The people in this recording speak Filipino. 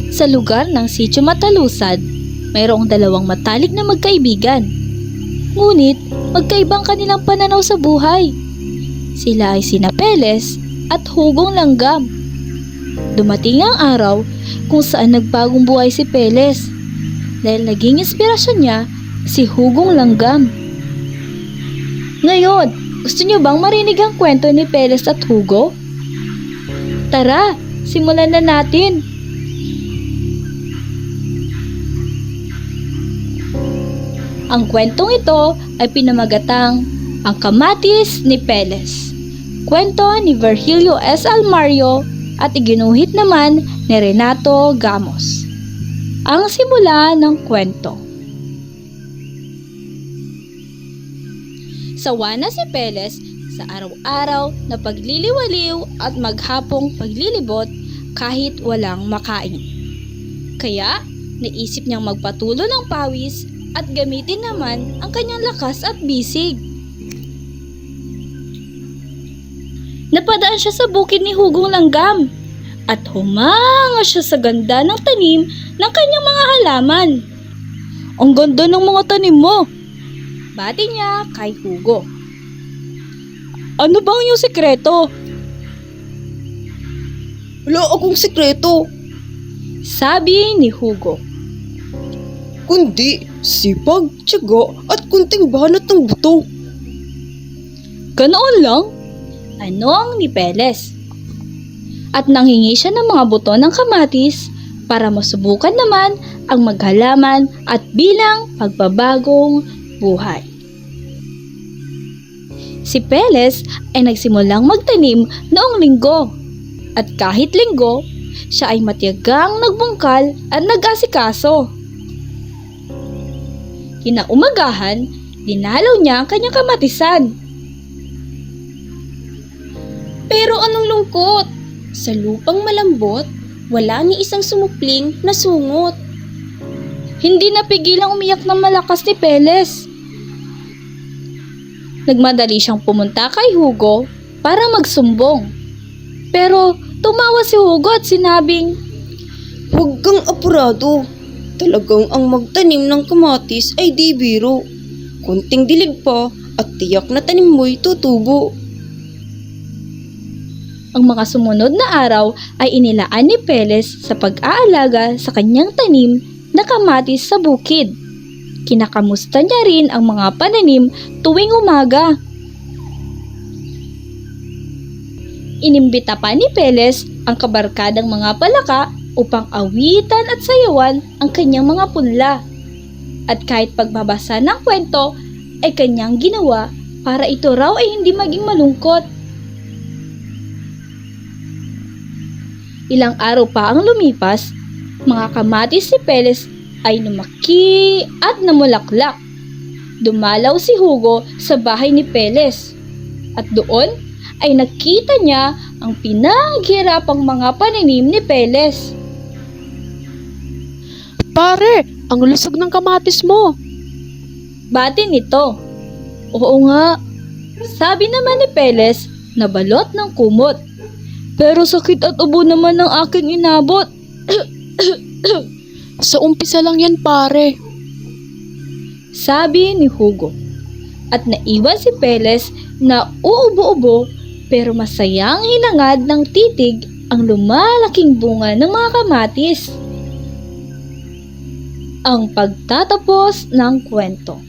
Sa lugar ng Sitio Matalusad, mayroong dalawang matalik na magkaibigan. Ngunit magkaibang kanilang pananaw sa buhay. Sila ay sina Peles at Hugong Langgam. Dumating ang araw kung saan nagbagong buhay si Peles dahil naging inspirasyon niya si Hugong Langgam. Ngayon, gusto niyo bang marinig ang kwento ni Peles at Hugo? Tara, simulan na natin! Ang kwentong ito ay pinamagatang Ang Kamatis ni Peles. Kwento ni Virgilio S. Almario at iginuhit naman ni Renato Gamos. Ang simula ng kwento. Sawa na si Peles sa araw-araw na pagliliwaliw at maghapong paglilibot kahit walang makain. Kaya naisip niyang magpatulo ng pawis at gamitin naman ang kanyang lakas at bisig. Napadaan siya sa bukid ni Hugong Langgam at humanga siya sa ganda ng tanim ng kanyang mga halaman. Ang ganda ng mga tanim mo! Bati niya kay Hugo. Ano bang iyong sekreto? Wala akong sekreto, Sabi ni Hugo. kundi sipag, tiyaga at kunting banat ng buto. Ganoon lang? Tanong ni Peles. At nanghingi siya ng mga buto ng kamatis para masubukan naman ang maghalaman at bilang pagbabagong buhay. Si Peles ay nagsimulang magtanim noong linggo at kahit linggo, siya ay matiyagang nagbungkal at nag-asikaso. Kinaumagahan, dinalaw niya ang kanyang kamatisan. Pero anong lungkot? Sa lupang malambot, wala ni isang sumupling na sungot. Hindi napigilang umiyak ng malakas ni Peles. Nagmadali siyang pumunta kay Hugo para magsumbong. Pero tumawa si Hugo at sinabing, Huwag kang apurado. Talagang ang magtanim ng kamatis ay di biro. Kunting dilig pa at tiyak na tanim mo'y tutubo. ang mga sumunod na araw ay inilaan ni Peles sa pag-aalaga sa kanyang tanim na kamatis sa bukid. Kinakamusta niya rin ang mga pananim tuwing umaga. Inimbita pa ni Peles ang kabarkadang mga palaka upang awitan at sayawan ang kanyang mga punla. At kahit pagbabasa ng kwento ay kanyang ginawa para ito raw ay hindi maging malungkot. Ilang araw pa ang lumipas, mga kamatis si Peles ay lumaki at namulaklak. Dumalaw si Hugo sa bahay ni Peles at doon ay nakita niya ang pinaghirapang mga pananim ni Peles. Pare, ang lusog ng kamatis mo. Bati nito. Oo nga, sabi naman ni Peles na balot ng kumot. Pero sakit at ubo naman ang aking inabot. Sa umpisa lang yan, pare. Sabi ni Hugo. At naiwan si Peles na uubo-ubo pero masayang hinangad ng titig ang lumalaking bunga ng mga kamatis. Ang pagtatapos ng kwento.